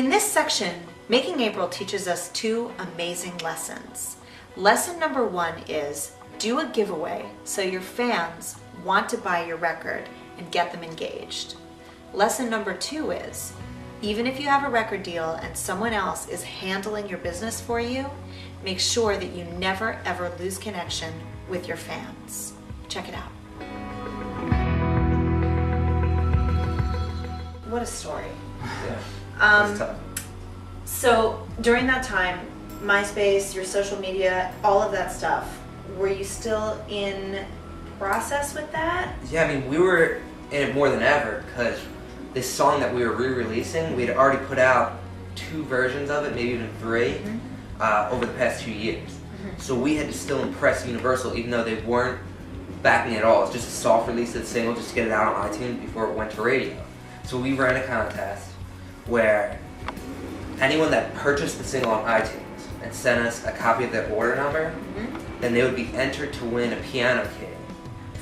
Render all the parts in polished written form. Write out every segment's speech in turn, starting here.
In this section, Making April teaches us 2 amazing lessons. Lesson number 1 is do a giveaway so your fans want to buy your record and get them engaged. Lesson number 2 is even if you have a record deal and someone else is handling your business for you, make sure that you never ever lose connection with your fans. Check it out. What a story. Yeah, it's tough. So during that time, MySpace, your social media, all of that stuff, were you still in process with that? Yeah, I mean, we were in it more than ever because this song that we were re-releasing, we had already put out 2 versions of it, maybe even 3, over the past 2 years. So we had to still impress Universal, even though they weren't backing it at all. It's just a soft release of the single, just to get it out on iTunes before it went to radio. So we ran a contest where anyone that purchased the single on iTunes and sent us a copy of their order number, then they would be entered to win a piano kit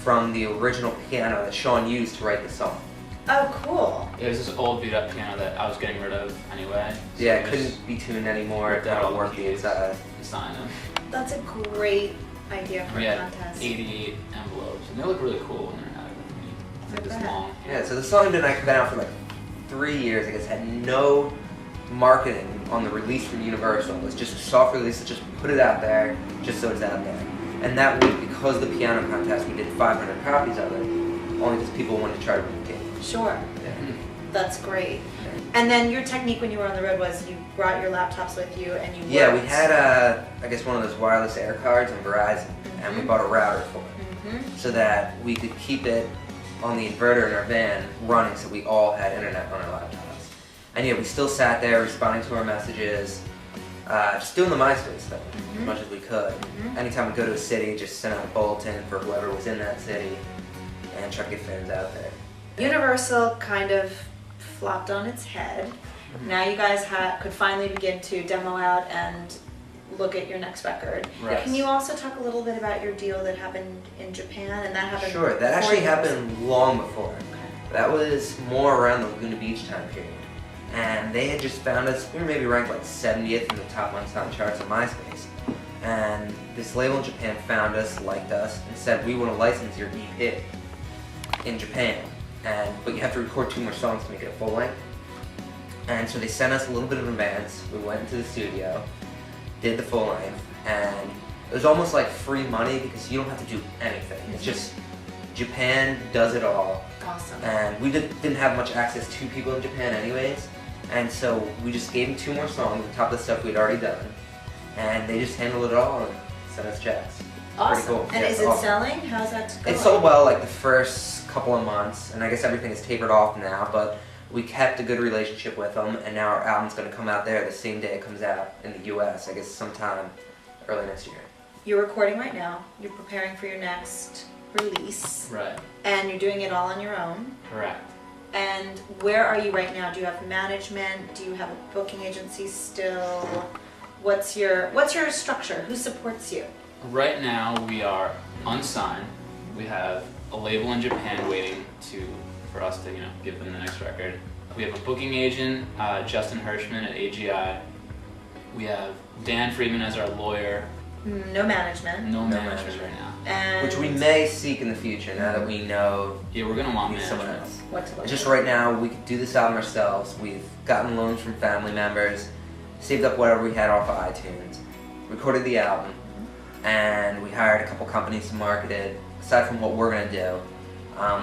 from the original piano that Sean used to write the song. Oh, cool. It was this old beat up piano that I was getting rid of anyway. So Yeah, it couldn't be tuned anymore. It out didn't all work the keys inside. and sign them. That's a great idea for We a had contest. 88 envelopes, and they look really cool when they're out. It's like this long. Yeah, so the song had been out for like 3 years. I guess had no marketing on the release from Universal. It was just a soft release. Just put it out there, just so it's out there. And that week, because of the piano contest, we did 500 copies of it, only because people wanted to try to win the game. Sure. Yeah. That's great. And then your technique when you were on the road was you brought your laptops with you and you worked. Yeah, we had I guess one of those wireless air cards on Verizon, and we bought a router for it, so that we could keep it on the inverter in our van running, so we all had internet on our laptops. And yeah, we still sat there responding to our messages, just doing the MySpace thing as much as we could. Anytime we go to a city, just send out a bulletin for whoever was in that city and try to get fans out there. Universal kind of flopped on its head. Now you guys could finally begin to demo out and look at your next record. Right. Can you also talk a little bit about your deal that happened in Japan? And that happened Sure, that before actually you- happened long before. That was more around the Laguna Beach time period. And they had just found us, we were maybe ranked like 70th in the top 1 charts on MySpace. And this label in Japan found us, liked us, and said, we want to license your EP in Japan. But you have to record 2 more songs to make it a full length. And so they sent us a little bit of advance. We went into the studio, did the full length, and it was almost like free money because you don't have to do anything. It's just Japan does it all. Awesome. And we didn't have much access to people in Japan anyways, and so we just gave them 2 more songs on top of the stuff we'd already done, and they just handled it all and sent us checks. Awesome. Pretty cool. And Yeah, is it awesome. selling? How's that going? It sold well like the first couple of months, and I guess everything is tapered off now, but we kept a good relationship with them, and now our album's going to come out there the same day it comes out in the US, I guess sometime early next year. You're recording right now. You're preparing for your next release. Right. And you're doing it all on your own. Correct. And where are you right now? Do you have management? Do you have a booking agency still? What's your structure? Who supports you? Right now we are unsigned. We have a label in Japan waiting for us to give them the next record. We have a booking agent, Justin Hirschman at AGI. We have Dan Friedman as our lawyer. No management. No management management. right now. And Which we may seek in the future now that we know Yeah, we're gonna want we need someone management. else. what to look Just at. right now, we could do this album ourselves. We've gotten loans from family members, saved up whatever we had off of iTunes, recorded the album, and we hired a couple companies to market it. Aside from what we're gonna do,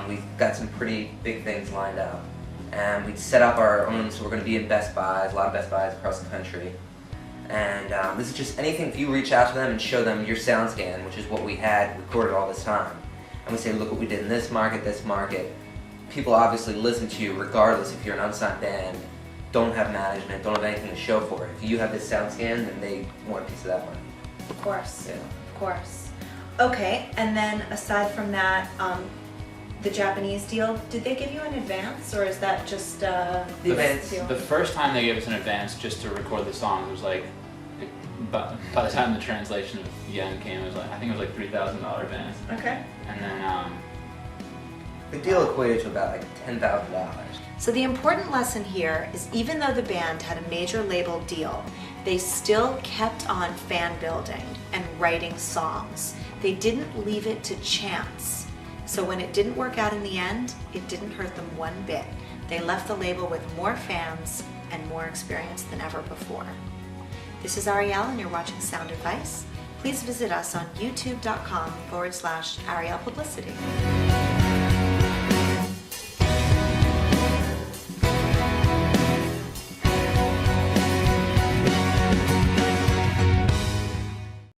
we've got some pretty big things lined up. And we set up our own, so we're gonna be in Best Buys, a lot of Best Buys across the country. And this is just anything, if you reach out to them and show them your sound scan, which is what we had recorded all this time, and we say, look what we did in this market, people obviously listen to you regardless if you're an unsigned band, don't have management, don't have anything to show for it. If you have this sound scan, then they want a piece of that money. Of course. Yeah. Of course. Okay, and then aside from that, the Japanese deal, did they give you an advance or is that just The advance. deal? The first time they gave us an advance just to record the song, it was like, by the time the translation of yen came, it was like, I think it was like $3,000 advance. Okay. And then, The deal equated to about like $10,000. So the important lesson here is even though the band had a major label deal, they still kept on fan building and writing songs. They didn't leave it to chance. So when it didn't work out in the end, it didn't hurt them one bit. They left the label with more fans and more experience than ever before. This is Ariel and you're watching Sound Advice. Please visit us on youtube.com/Ariel Publicity.